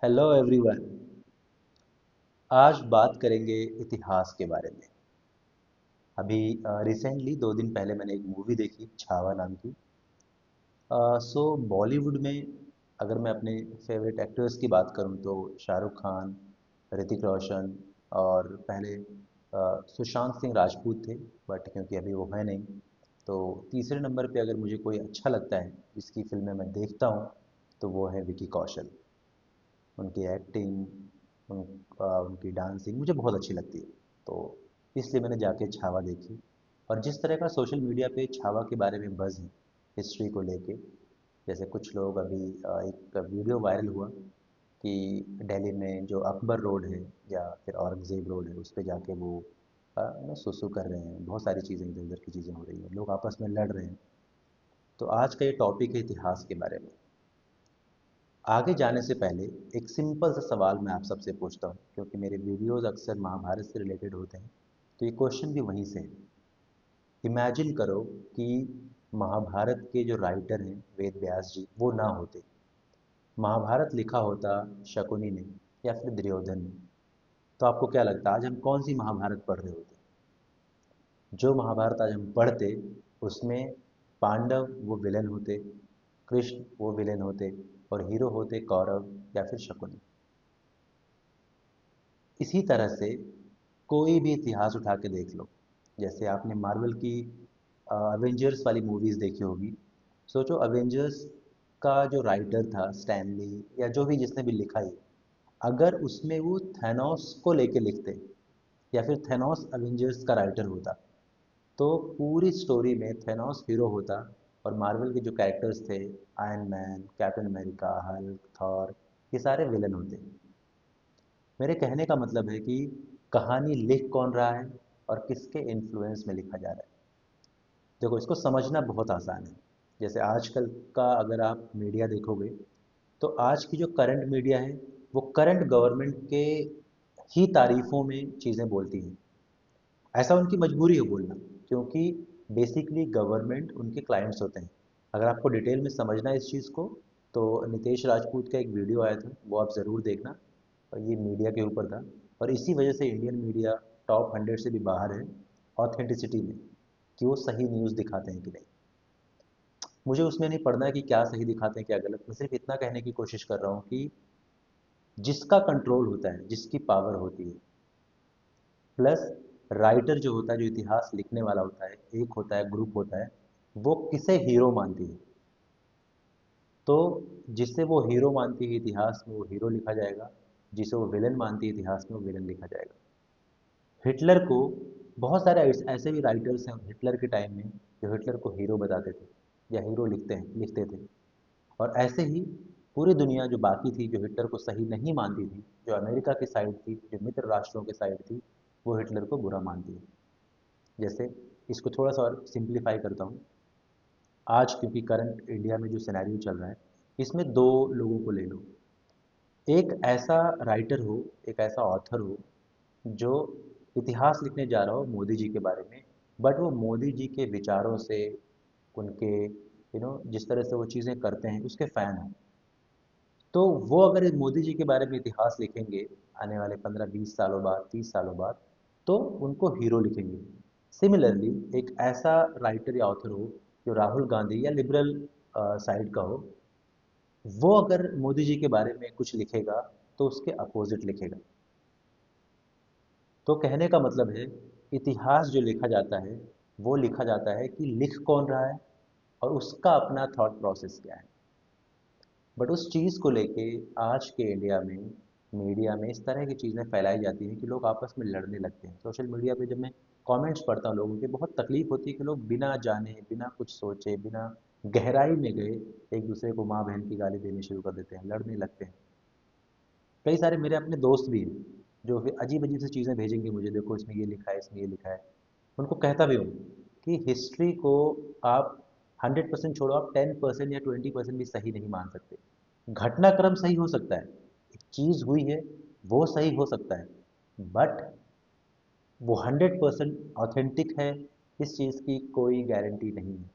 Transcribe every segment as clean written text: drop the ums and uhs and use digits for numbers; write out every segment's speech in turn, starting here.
Hello everyone. आज बात करेंगे इतिहास के बारे में। अभी रिसेंटली 2 दिन पहले मैंने एक मूवी देखी, छावा नाम की। सो बॉलीवुड में अगर मैं अपने फेवरेट एक्टर्स की बात करूं तो शाहरुख खान, ऋतिक रोशन और पहले सुशांत सिंह राजपूत थे। बट क्योंकि अभी वो है नहीं, तो तीसरे नंबर पे अगर मुझे कोई अच्छा लगता है जिसकी फिल्में मैं देखता हूं तो वो है विकी कौशल। उनकी एक्टिंग, उनकी डांसिंग मुझे बहुत अच्छी लगती है। तो इसलिए मैंने जाके छावा देखी। और जिस तरह का सोशल मीडिया पे छावा के बारे में बज़ है हिस्ट्री को लेके, जैसे कुछ लोग अभी एक वीडियो वायरल हुआ कि दिल्ली में जो अकबर रोड है या फिर औरंगज़ेब रोड है उस पे जाके वो सुसु कर रहे हैं। बहुत सारी चीज़ें इधर उधर की चीज़ें हो रही हैं, लोग आपस में लड़ रहे हैं। तो आज का ये टॉपिक है इतिहास के बारे में। आगे जाने से पहले एक सिंपल सा सवाल मैं आप सबसे पूछता हूँ, क्योंकि मेरे वीडियोस अक्सर महाभारत से रिलेटेड होते हैं। तो ये क्वेश्चन भी वहीं से है। इमेजिन करो कि महाभारत के जो राइटर हैं वेद व्यास जी वो ना होते, महाभारत लिखा होता शकुनी ने या फिर दुर्योधन ने, तो आपको क्या लगता है आज हम कौन सी महाभारत पढ़ रहे होते? जो महाभारत आज हम पढ़ते उसमें पांडव वो विलेन होते, कृष्ण वो विलेन होते और हीरो होते कौरव या फिर शकुनी। इसी तरह से कोई भी इतिहास उठा के देख लो। जैसे आपने मार्वल की अवेंजर्स वाली मूवीज़ देखी होगी। सोचो अवेंजर्स का जो राइटर था स्टैनली या जो भी जिसने भी लिखा ही, अगर उसमें वो थैनोस को लेके लिखते या फिर थैनोस अवेंजर्स का राइटर होता तो पूरी स्टोरी में थैनोस हीरो होता और मार्वल के जो कैरेक्टर्स थे iron man, captain America, Hulk, Thor, ये सारे विलन होते। मेरे कहने का मतलब है कि कहानी लिख कौन रहा है और किसके इन्फ्लुएंस में लिखा जा रहा है। देखो, इसको समझना बहुत आसान है। जैसे आजकल का अगर आप मीडिया देखोगे तो आज की जो करंट मीडिया है वो करंट गवर्नमेंट के ही तारीफों में चीज़ें बोलती हैं। ऐसा उनकी मजबूरी है बोलना, क्योंकि बेसिकली गवर्नमेंट उनके क्लाइंट्स होते हैं। अगर आपको डिटेल में समझना है इस चीज़ को तो नितेश राजपूत का एक वीडियो आया था, वो आप ज़रूर देखना। और ये मीडिया के ऊपर था और इसी वजह से इंडियन मीडिया टॉप 100 से भी बाहर है ऑथेंटिसिटी में, कि वो सही न्यूज़ दिखाते हैं कि नहीं। मुझे उसमें नहीं पढ़ना है कि क्या सही दिखाते हैं क्या गलत। मैं सिर्फ इतना कहने की कोशिश कर रहा हूँ कि जिसका कंट्रोल होता है, जिसकी पावर होती है, प्लस राइटर जो होता है, जो इतिहास लिखने वाला होता है, एक होता है ग्रुप होता है, वो किसे हीरो मानती है। तो जिसे वो हीरो मानती है इतिहास में वो हीरो लिखा जाएगा, जिसे वो विलन मानती है इतिहास में वो विलन लिखा जाएगा। हिटलर को बहुत सारे ऐसे भी राइटर्स हैं हिटलर के टाइम में जो हिटलर को हीरो बताते थे या हीरो लिखते थे। और ऐसे ही पूरी दुनिया जो बाकी थी जो हिटलर को सही नहीं मानती थी, जो अमेरिका की साइड थी, जो मित्र राष्ट्रों के साइड थी, वो हिटलर को बुरा मानती है। जैसे इसको थोड़ा सा और सिंप्लीफाई करता हूँ। आज क्योंकि करंट इंडिया में जो सिनेरियो चल रहा है इसमें दो लोगों को ले लो। एक ऐसा राइटर हो, एक ऐसा ऑथर हो जो इतिहास लिखने जा रहा हो मोदी जी के बारे में, बट वो मोदी जी के विचारों से, उनके जिस तरह से वो चीज़ें करते हैं उसके फ़ैन हो। तो वो अगर इस मोदी जी के बारे में इतिहास लिखेंगे आने वाले 15-20 सालों बाद, 30 सालों बाद, तो उनको हीरो लिखेंगे। सिमिलरली एक ऐसा राइटर या ऑथर हो जो राहुल गांधी या लिबरल साइड का हो, वो अगर मोदी जी के बारे में कुछ लिखेगा तो उसके अपोजिट लिखेगा। तो कहने का मतलब है इतिहास जो लिखा जाता है वो लिखा जाता है कि लिख कौन रहा है और उसका अपना थॉट प्रोसेस क्या है। बट उस चीज़ को लेके आज के इंडिया में मीडिया में इस तरह की चीज़ें फैलाई जाती हैं कि लोग आपस में लड़ने लगते हैं। सोशल मीडिया पे जब मैं कमेंट्स पढ़ता हूँ लोगों के, बहुत तकलीफ होती है कि लोग बिना जाने, बिना कुछ सोचे, बिना गहराई में गए एक दूसरे को माँ बहन की गाली देनी शुरू कर देते हैं, लड़ने लगते हैं। कई सारे मेरे अपने दोस्त भी हैं जो फिर अजीब अजीब सी चीज़ें भेजेंगे मुझे, देखो इसमें ये लिखा है, इसमें ये लिखा है। उनको कहता भी हूँ कि हिस्ट्री को आप 100% छोड़ो, आप 10% या 20% भी सही नहीं मान सकते। घटनाक्रम सही हो सकता है, एक चीज़ हुई है वो सही हो सकता है, बट वो 100% ऑथेंटिक है इस चीज़ की कोई गारंटी नहीं है।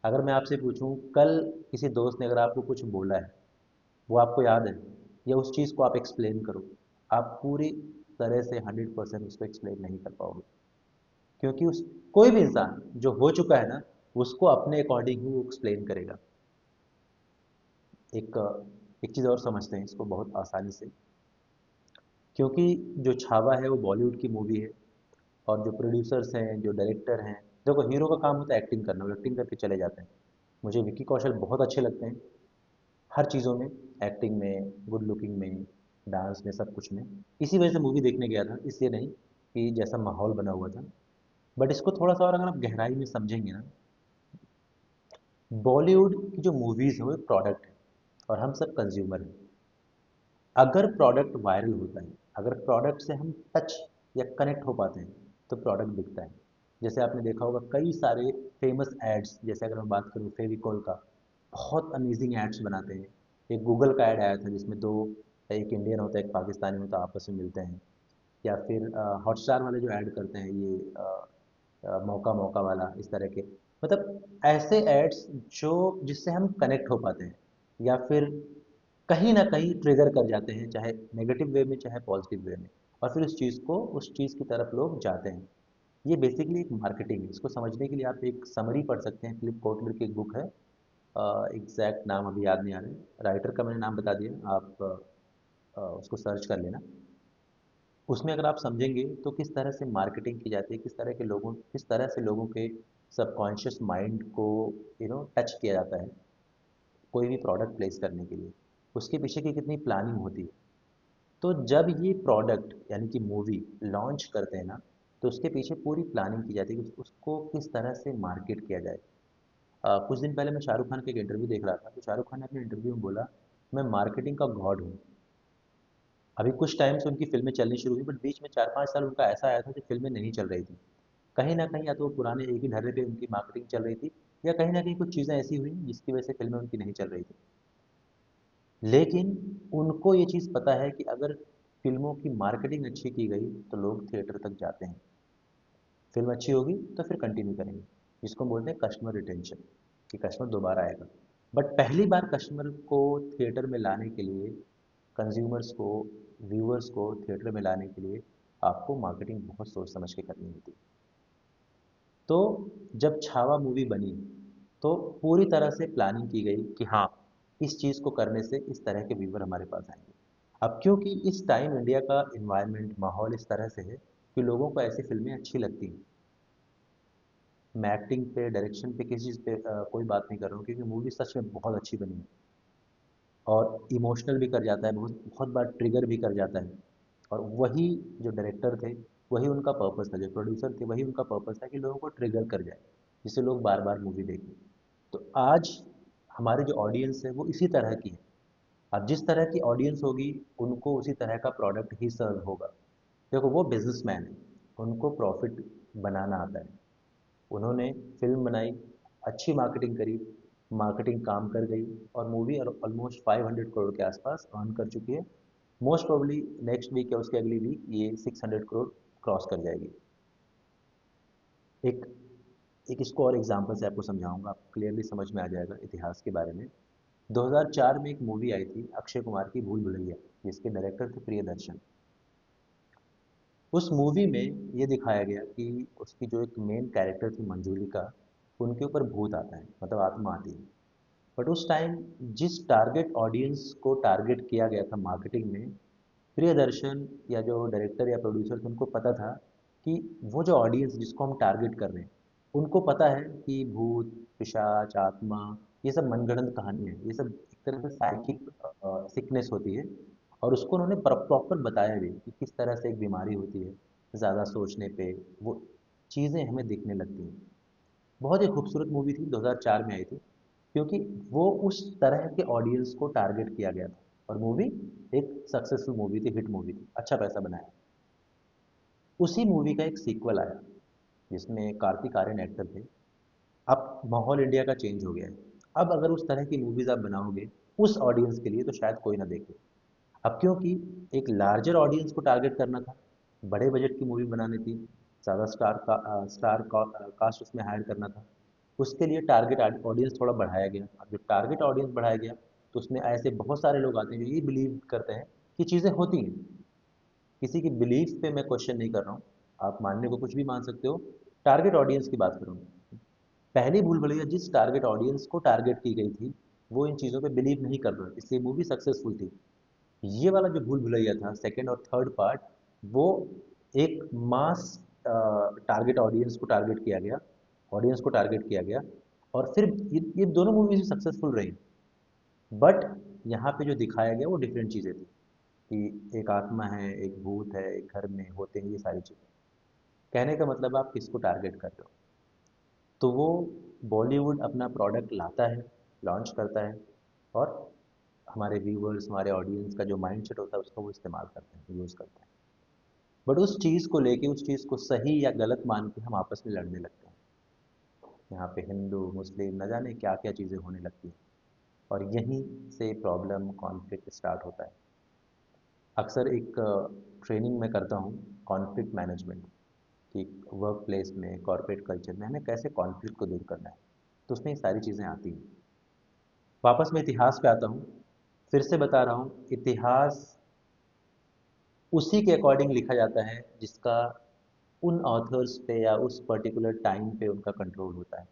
अगर मैं आपसे पूछूं कल किसी दोस्त ने अगर आपको कुछ बोला है, वो आपको याद है, या उस चीज़ को आप एक्सप्लेन करो, आप पूरी तरह से 100% उसको एक्सप्लेन नहीं कर पाओगे, क्योंकि उस कोई भी इंसान जो हो चुका है ना, उसको अपने अकॉर्डिंग ही वो एक्सप्लेन करेगा। एक एक चीज़ और समझते हैं इसको बहुत आसानी से, क्योंकि जो छावा है वो बॉलीवुड की मूवी है, और जो प्रोड्यूसर्स हैं, जो डायरेक्टर हैं, देखो हीरो का काम होता है एक्टिंग करना, वो एक्टिंग करके चले जाते हैं। मुझे विक्की कौशल बहुत अच्छे लगते हैं हर चीज़ों में, एक्टिंग में, गुड लुकिंग में, डांस में, सब कुछ में। इसी वजह से मूवी देखने गया था, इसलिए नहीं कि जैसा माहौल बना हुआ था। बट इसको थोड़ा सा और अगर आप गहराई में समझेंगे ना, बॉलीवुड की जो मूवीज़ है वो एक प्रोडक्ट है, और हम सब कंज्यूमर हैं। अगर प्रोडक्ट वायरल होता है, अगर प्रोडक्ट से हम टच या कनेक्ट हो पाते हैं, तो प्रोडक्ट बिकता है। जैसे आपने देखा होगा कई सारे फेमस एड्स, जैसे अगर मैं बात करूँ फेविकॉल का, बहुत अमेजिंग एड्स बनाते हैं। एक गूगल का ऐड आया था जिसमें दो, एक इंडियन होता है एक पाकिस्तानी होता है, आपस में मिलते हैं। या फिर हॉटस्टार वाले जो ऐड करते हैं ये मौका मौका वाला, इस तरह के, मतलब ऐसे एड्स जो जिससे हम कनेक्ट हो पाते हैं, या फिर कहीं ना कहीं ट्रिगर कर जाते हैं, चाहे नेगेटिव वे में चाहे पॉजिटिव वे में, और फिर उस चीज़ की तरफ लोग जाते हैं। ये बेसिकली एक मार्केटिंग है। इसको समझने के लिए आप एक समरी पढ़ सकते हैं, फिलिप कोटलर की एक बुक है, एग्जैक्ट नाम अभी याद नहीं आ रहा है, राइटर का मैंने नाम बता दिया, आप उसको सर्च कर लेना। उसमें अगर आप समझेंगे तो किस तरह से मार्केटिंग की जाती है, किस तरह से लोगों के सबकॉन्शियस माइंड को टच किया जाता है कोई भी प्रोडक्ट प्लेस करने के लिए, उसके पीछे की कितनी प्लानिंग होती है। तो जब ये प्रोडक्ट यानी कि मूवी लॉन्च करते हैं ना, तो उसके पीछे पूरी प्लानिंग की जाती है कि उसको किस तरह से मार्केट किया जाए। कुछ दिन पहले मैं शाहरुख खान का एक इंटरव्यू देख रहा था, तो शाहरुख खान ने अपने इंटरव्यू में बोला, मैं मार्केटिंग का गॉड हूँ। अभी कुछ टाइम से उनकी फ़िल्में चलनी शुरू हुई, बट बीच में 4-5 साल उनका ऐसा आया था कि फ़िल्में नहीं चल रही थी। कहीं न कहीं या तो वो पुराने एक ही ढर्रे पे उनकी मार्केटिंग चल रही थी, या कहीं न कहीं कुछ चीज़ें ऐसी हुई जिसकी वजह से फ़िल्में उनकी नहीं चल रही थी। लेकिन उनको ये चीज़ पता है कि अगर फ़िल्मों की मार्केटिंग अच्छी की गई, तो लोग थिएटर तक जाते हैं। फ़िल्म अच्छी होगी तो फिर कंटिन्यू करेंगे, जिसको हम बोलते हैं कस्टमर रिटेंशन, कि कस्टमर दोबारा आएगा। बट पहली बार कस्टमर को थिएटर में लाने के लिए, कंज्यूमर्स को, व्यूअर्स को थिएटर में लाने के लिए आपको मार्केटिंग बहुत सोच समझ के करनी होती है। तो जब छावा मूवी बनी, तो पूरी तरह से प्लानिंग की गई कि हाँ, इस चीज़ को करने से इस तरह के व्यूअर हमारे पास आएंगे। अब क्योंकि इस टाइम इंडिया का इन्वायरमेंट, माहौल इस तरह से है कि लोगों को ऐसी फिल्में अच्छी लगती हैं। मैं एक्टिंग पे, डायरेक्शन पे, किसी चीज़ पे कोई बात नहीं कर रहा हूँ, क्योंकि मूवी सच में बहुत अच्छी बनी है, और इमोशनल भी कर जाता है, बहुत बहुत बार ट्रिगर भी कर जाता है। और वही जो डायरेक्टर थे, वही उनका पर्पस था, जो प्रोड्यूसर थे, वही उनका पर्पस था कि लोगों को ट्रिगर कर जाए, जिससे लोग बार बार मूवी देखें। तो आज हमारी जो ऑडियंस है वो इसी तरह की है। अब जिस तरह की ऑडियंस होगी, उनको उसी तरह का प्रोडक्ट ही सर्व होगा। देखो वो बिजनेसमैन है, उनको प्रॉफिट बनाना आता है। उन्होंने फिल्म बनाई, अच्छी मार्केटिंग करी, मार्केटिंग काम कर गई, और मूवी ऑलमोस्ट 500 करोड़ के आसपास अर्न कर चुकी है। मोस्ट प्रोबली नेक्स्ट वीक या उसके अगली वीक ये 600 करोड़ क्रॉस कर जाएगी। एक एक इसको और एग्जांपल से आपको समझाऊंगा, आपको क्लियरली समझ में आ जाएगा इतिहास के बारे में। 2004 में एक मूवी आई थी अक्षय कुमार की, भूल भुलैया, जिसके डायरेक्टर थे प्रियदर्शन। उस मूवी में ये दिखाया गया कि उसकी जो एक मेन कैरेक्टर थी मंजूलिका, उनके ऊपर भूत आता है, मतलब आत्मा आती है। बट उस टाइम जिस टारगेट ऑडियंस को टारगेट किया गया था मार्केटिंग में, प्रियदर्शन या जो डायरेक्टर या प्रोड्यूसर थे, उनको पता था कि वो जो ऑडियंस जिसको हम टारगेट कर रहे हैं, उनको पता है कि भूत, पिशाच, आत्मा, ये सब मनगढ़ंत कहानी है, ये सब एक तरह से साइकिक सिकनेस होती है। और उसको उन्होंने प्रॉपर बताया भी कि किस तरह से एक बीमारी होती है, ज़्यादा सोचने पे वो चीज़ें हमें दिखने लगती हैं। बहुत ही खूबसूरत मूवी थी, 2004 में आई थी, क्योंकि वो उस तरह के ऑडियंस को टारगेट किया गया था, और मूवी एक सक्सेसफुल मूवी थी, हिट मूवी थी, अच्छा पैसा बनाया। उसी मूवी का एक सीक्वल आया, जिसमें कार्तिक आर्यन एक्टर थे। अब माहौल इंडिया का चेंज हो गया है। अब अगर उस तरह की मूवीज आप बनाओगे उस ऑडियंस के लिए, तो शायद कोई ना देखे। अब क्योंकि एक लार्जर ऑडियंस को टारगेट करना था, बड़े बजट की मूवी बनानी थी, ज़्यादा कास्ट उसमें हायर करना था, उसके लिए टारगेट ऑडियंस थोड़ा बढ़ाया गया। अब जब टारगेट ऑडियंस बढ़ाया गया, तो उसमें ऐसे बहुत सारे लोग आते हैं जो ये बिलीव करते हैं कि चीज़ें होती हैं। किसी की बिलीफ पे मैं क्वेश्चन नहीं कर रहा हूँ, आप मानने को कुछ भी मान सकते हो। टारगेट ऑडियंस की बात करूँ, पहली भूल भुलैया जिस टारगेट ऑडियंस को टारगेट की गई थी वो इन चीज़ों पे बिलीव नहीं कर रहा, इसलिए मूवी सक्सेसफुल थी। ये वाला जो भूल भुलैया था सेकंड और थर्ड पार्ट, वो एक मास टारगेट ऑडियंस को टारगेट किया गया, ऑडियंस को टारगेट किया गया, और फिर ये दोनों मूवीज सक्सेसफुल रही। बट यहाँ पे जो दिखाया गया वो डिफरेंट चीज़ें थी कि एक आत्मा है, एक भूत है, एक घर में होते हैं, ये सारी चीज़ें। कहने का मतलब आप किसको टारगेट कर रहे हो। तो वो बॉलीवुड अपना प्रोडक्ट लाता है, लॉन्च करता है, और हमारे व्यूवर्स, हमारे ऑडियंस का जो माइंडसेट होता है उसका वो इस्तेमाल करते हैं, यूज़ करते हैं। बट उस चीज़ को लेके, उस चीज़ को सही या गलत मान के हम आपस में लड़ने लगते हैं। यहाँ पे हिंदू मुस्लिम न जाने क्या क्या चीज़ें होने लगती हैं, और यहीं से प्रॉब्लम, कॉन्फ्लिक्ट स्टार्ट होता है। अक्सर एक ट्रेनिंग में करता हूँ, कॉन्फ्लिक्ट मैनेजमेंट, कि वर्क प्लेस में, कॉर्पोरेट कल्चर में हमें कैसे कॉन्फ्लिक्ट को दूर करना है। तो उसमें ये सारी चीज़ें आती हैं। वापस मैं इतिहास पे आता हूँ, फिर से बता रहा हूँ, इतिहास उसी के अकॉर्डिंग लिखा जाता है जिसका उन ऑथर्स पे या उस पर्टिकुलर टाइम पे उनका कंट्रोल होता है।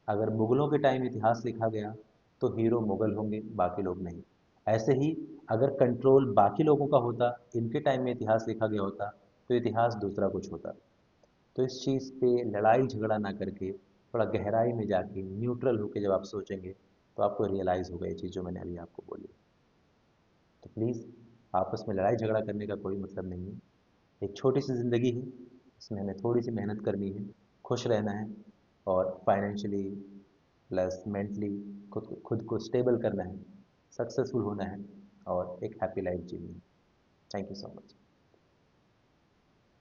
अगर मुगलों के टाइम इतिहास लिखा गया तो हीरो मुगल होंगे, बाकी लोग नहीं। ऐसे ही अगर कंट्रोल बाकी लोगों का होता, इनके टाइम में इतिहास लिखा गया होता, तो इतिहास दूसरा कुछ होता। तो इस चीज़ पे लड़ाई झगड़ा ना करके, थोड़ा गहराई में जाके न्यूट्रल होके जब आप सोचेंगे तो आपको रियलाइज़ होगा ये चीज़ जो मैंने अभी आपको बोली। तो प्लीज़, आपस में लड़ाई झगड़ा करने का कोई मतलब नहीं है। एक छोटी सी ज़िंदगी है, इसमें हमें थोड़ी सी मेहनत करनी है, खुश रहना है, और फाइनेंशियली प्लस मेंटली खुद को स्टेबल करना है, सक्सेसफुल होना है, और एक हैप्पी लाइफ जीनी है। Thank you so much.